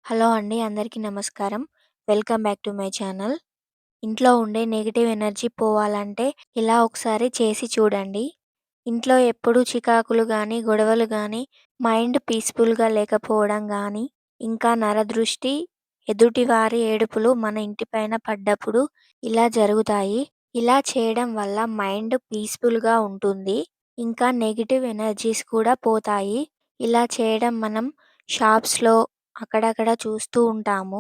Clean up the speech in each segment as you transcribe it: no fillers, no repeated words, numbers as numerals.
Hello అండి. అందరికీ నమస్కారం. Welcome back to my channel. ఇంట్లో ఉండే నెగెటివ్ ఎనర్జీ పోవాలంటే ఇలా ఒకసారి చేసి చూడండి. ఇంట్లో ఎప్పుడూ చికాకులు గానీ, గొడవలు గానీ, మైండ్ పీస్‌ఫుల్‌గా లేకపోవడం గానీ, ఇంకా నరదృష్టి, ఎదుటివారి ఏడుపులు మన ఇంటిపైన పడ్డప్పుడు ఇలా జరుగుతాయి. ఇలా చేయడం వల్ల మైండ్ పీస్‌ఫుల్‌గా ఉంటుంది. ఇంకా నెగెటివ్ ఎనర్జీస్ కూడా పోతాయి. ఇలా చేయడం మనం షాప్స్‌లో అక్కడక్కడ చూస్తూ ఉంటాము.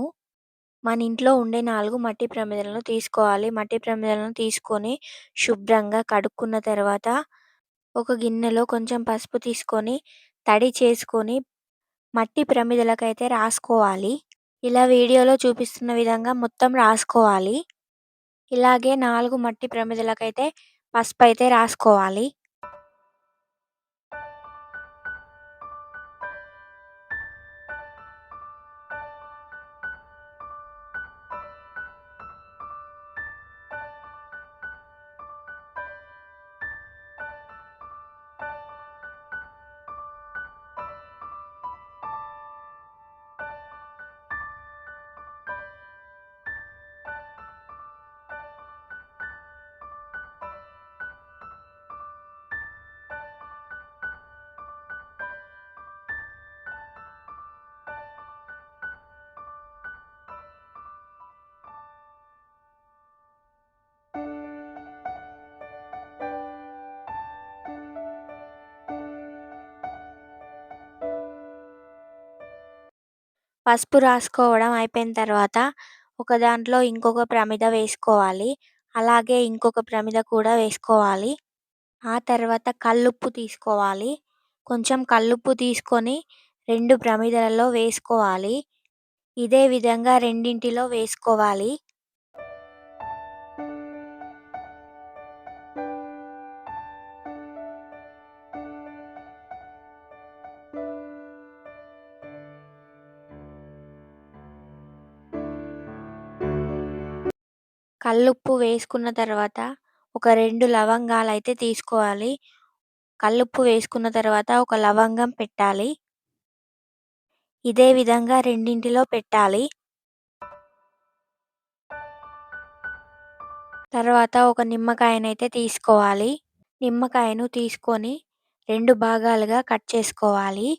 మన ఇంట్లో ఉండే 4 మట్టి ప్రమిదలను తీసుకోవాలి. మట్టి ప్రమిదలను తీసుకొని శుభ్రంగా కడుక్కున్న తర్వాత ఒక గిన్నెలో కొంచెం పసుపు తీసుకొని తడి చేసుకొని మట్టి ప్రమిదలకైతే రాసుకోవాలి. ఇలా వీడియోలో చూపిస్తున్న విధంగా మొత్తం రాసుకోవాలి. ఇలాగే 4 మట్టి ప్రమిదలకైతే పసుపైతే రాసుకోవాలి. పసుపు రాసుకోవడం అయిపోయిన తర్వాత ఒక దాంట్లో ఇంకొక ప్రమిద వేసుకోవాలి. అలాగే ఇంకొక ప్రమిద కూడా వేసుకోవాలి. ఆ తర్వాత కల్లుప్పు తీసుకోవాలి. కొంచెం కల్లుప్పు తీసుకొని 2 ప్రమిదలలో వేసుకోవాలి. ఇదే విధంగా రెండింటిలో వేసుకోవాలి. కల్లుప్పు వేసుకున్న తర్వాత ఒక 2 లవంగాలైతే తీసుకోవాలి. కల్లుప్పు వేసుకున్న తర్వాత ఒక లవంగం పెట్టాలి. ఇదే విధంగా రెండింటిలో పెట్టాలి. తర్వాత ఒక నిమ్మకాయనైతే తీసుకోవాలి. నిమ్మకాయను తీసుకొని 2 భాగాలుగా కట్ చేసుకోవాలి.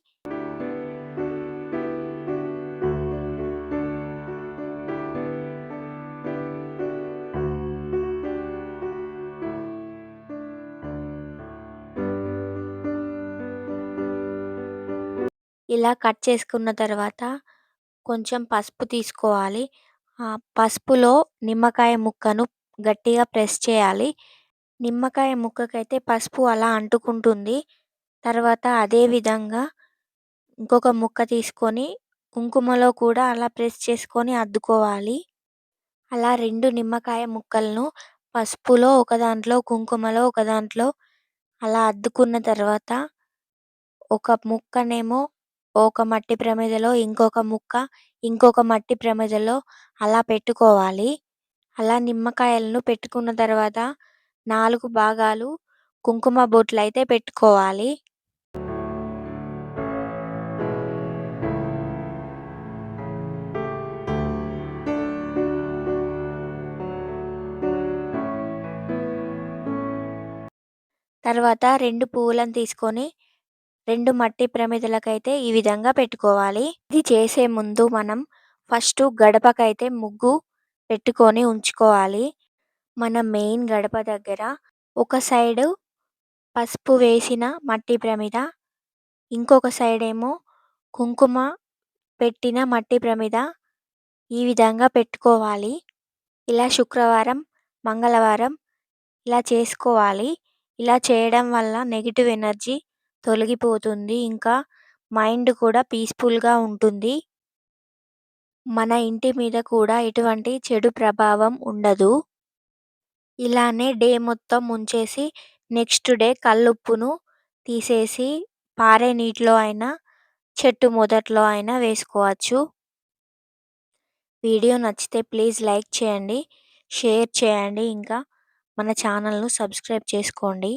ఇలా కట్ చేసుకున్న తర్వాత కొంచెం పసుపు తీసుకోవాలి. ఆ పసుపులో నిమ్మకాయ ముక్కను గట్టిగా ప్రెస్ చేయాలి. నిమ్మకాయ ముక్కకైతే పసుపు అలా అంటుకుంటుంది. తర్వాత అదే విధంగా ఇంకొక ముక్క తీసుకొని కుంకుమలో కూడా అలా ప్రెస్ చేసుకొని అద్దుకోవాలి. అలా 2 నిమ్మకాయ ముక్కలను పసుపులో ఒక దాంట్లో, కుంకుమలో ఒక దాంట్లో అలా అద్దుకున్న తర్వాత ఒక ముక్కనేమో ఒక మట్టి ప్రమిదలో, ఇంకొక ముక్క ఇంకొక మట్టి ప్రమిదలో అలా పెట్టుకోవాలి. అలా నిమ్మకాయలను పెట్టుకున్న తర్వాత 4 భాగాలు కుంకుమ బొట్లయితే పెట్టుకోవాలి. తర్వాత 2 పువ్వులను తీసుకొని 2 మట్టి ప్రమిదలకైతే ఈ విధంగా పెట్టుకోవాలి. ఇది చేసే ముందు మనం ఫస్టు గడపకైతే ముగ్గు పెట్టుకొని ఉంచుకోవాలి. మన మెయిన్ గడప దగ్గర ఒక సైడు పసుపు వేసిన మట్టి ప్రమిద, ఇంకొక సైడేమో కుంకుమ పెట్టిన మట్టి ప్రమిద ఈ విధంగా పెట్టుకోవాలి. ఇలా శుక్రవారం, మంగళవారం ఇలా చేసుకోవాలి. ఇలా చేయడం వల్ల నెగెటివ్ ఎనర్జీ తొలగిపోతుంది. ఇంకా మైండ్ కూడా పీస్‌ఫుల్‌గా ఉంటుంది. మన ఇంటి మీద కూడా ఎటువంటి చెడు ప్రభావం ఉండదు. ఇలానే డే మొత్తం ఉంచేసి నెక్స్ట్ డే కల్లుప్పును తీసేసి పారే నీటిలో అయినా, చెట్టు మొదట్లో అయినా వేసుకోవచ్చు. వీడియో నచ్చితే ప్లీజ్ లైక్ చేయండి, షేర్ చేయండి. ఇంకా మన ఛానల్‌ను సబ్స్క్రైబ్ చేసుకోండి.